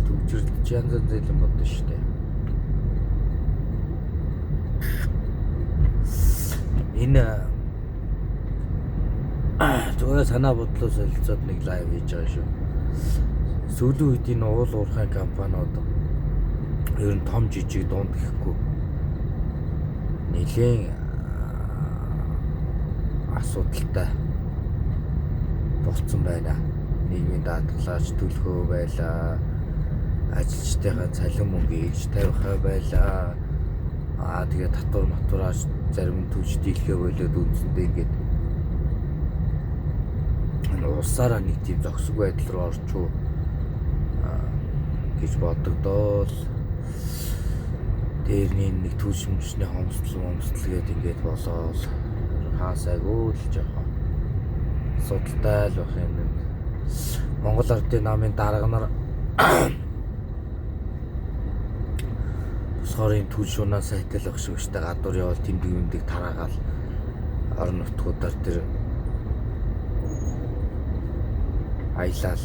төвчөрдөж янз янз юм бодно шүү дээ. Энэ зүгээр санаа бодлоо солилцоод нэг лайв хийж байгаа шүү. Сүүлийн үед энэ уул уурхайн компаниуд ер нь том жижиг дунд гэхгүй нэлээд асуудалтай болцсон байна. Нийгмийн даатгалаач төлхөө байлаа. Ажилчдынхаа цалин мөнгө ийж тавихаа байлаа. Тэгээ татвар матураач зарим нь түлж дийлхээ болоод үндсэндээ ингээд улсаараа нэг тийм зогсог байдал руу орчуу гэж бодогдоол. Дээрний нэг түлшмөчний хомсдол гээд ингээд болоод хаасайгүй л жоохон судалтай л байх юм. Монгол Ардын намын дарга нар Сорын түлш унаа сайтай л байх шиг штэ гадуур явал тэмдэг юмдыг тараагаал орон нутгуудаар тэр аялал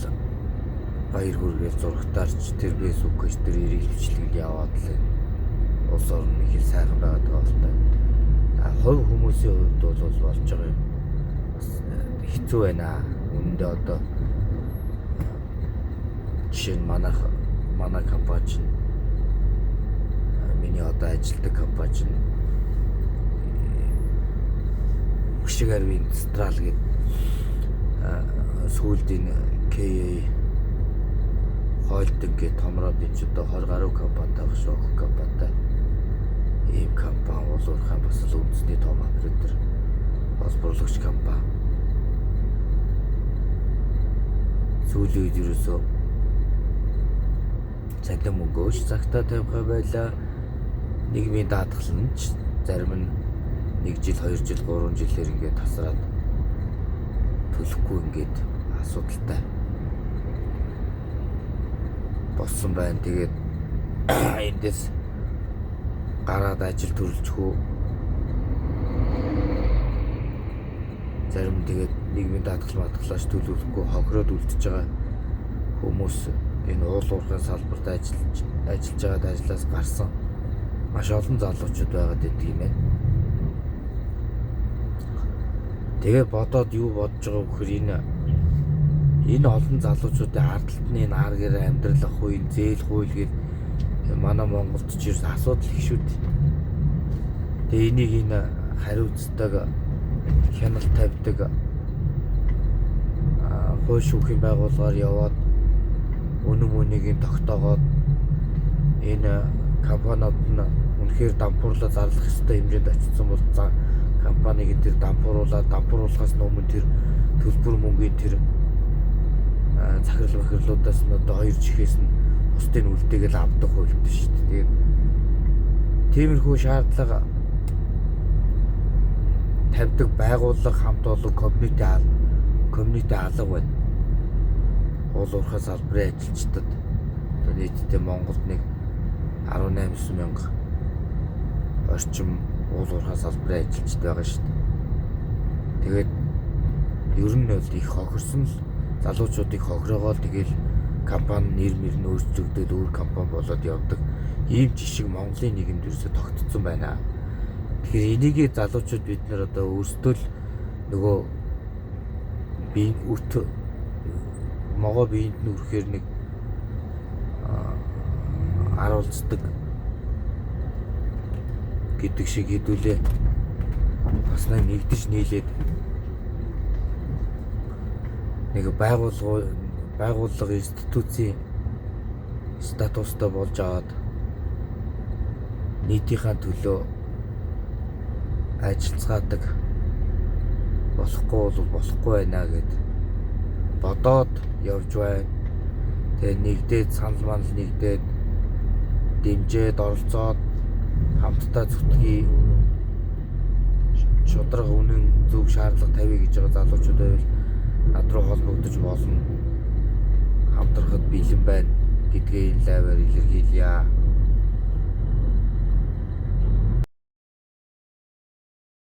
баяр хүргээл зурагтаарч тэр фэйсбүүкээс тэр эрийг хвчлэгэл яваад л улс орн их л сайхан байгаад байгаа л та. Хувь хүмүүсийн хувьд бол болж байгаа юм бас хэцүү байна. Үүндээ одоо жишээ нь манай компани чинь миний одоо ажилладаг компани чинь Өшиг арвын Централ гэдэг сүүлдийн KA хойлдог гэх томроод энэ ч одоо 20 гаруй компанитай багш өх компанитай. Ийм компани уурхай бас л үндэсний том оператор холбоолагч компани. Сүүлийн үед ерөөсөө цалин мөнгөөч цагтаа тавихаа байлаа. Нийгмийн даатгал нь ч зарим нь 1 жил, 2 жил, 3 жилээр ингээд тасраад төлөхгүй ингээд асуудалтай болсон байна. Тэгээд эндээс гараад ажил төрөлжхөө зарим тэгээд нийгмийн даатгалаач төлөвлөхгүй хохироод үлдчихэж байгаа хүмүүс энэ уул уурхайн салбарт ажиллаж байгаад ажлаас гарсан маш олон залуучууд байгаад байдаг юм байна. Тэгээ бодоод юу бодож байгаа вөхөр энэ олон залуучуудын ардталт нь энэ ар гэр амьдрал ах үе зээл хууль гээд манай Монголд ч ерөөс асуудал их шүү дээ. Тэгээ энийг энэ хариуцдаг хяналт тавьдаг хууль шүүхийн байгууллагаар яваад үнэн мөнийг тогтоогоод энэ компаниуд нь үнэхээр дампуурлаа зарлах ёстой хэмжээнд очсон бол компаниг тэр дампууруулахаас өмнө тэр төлбөр мөнгөний тэр захирал бахирлуудаас нь одоо 2 жихээс нь бусдын үлдээгээл авдаг хуультай шүү дээ. Тэгээд тиймэрхүү шаардлага тавьдаг байгууллага хамт олон комьюнити алга байна. Уул уурхай салбарын ажилчдад одоо нийтдээ Монголд нэг 18 мянга орчим уул уурхай салбарын ажилчид байгаа шүү дээ. Тэгээд ер нь бол их хохирсон л залуучуудыг хохироогоо тэгэл компани нэр мөр нь өөрчлөгдөд өөр компани болоод явдаг ийм жишг Монголын нийгэмд ерөөсө тогтцсон байна. Тэгэхээр энийг залуучууд бид нар одоо өөрсдөө л нөгөө бие могоо биед нь үрхээр нэг харуулцдаг гэдэг шиг хэдүүлээ бас нэгдэж нийлээд нэг байгууллага институцийн статустай болж аваад нийтийнхээ төлөө ажиллацгаадаг болохгүй байна гэд бодоод явж байна. Тэгээ нэгдээд санал манал нэгдээд дэмжээд оролцоод хамтдаа зүтгэе шудраг үнэн зөв шаардлага тавья гэж байгаа залуучууд байвал над руу холбогдож болно. Хамтрахад бэлэн байна гэдгээ энэ лайваар илэрхийлье.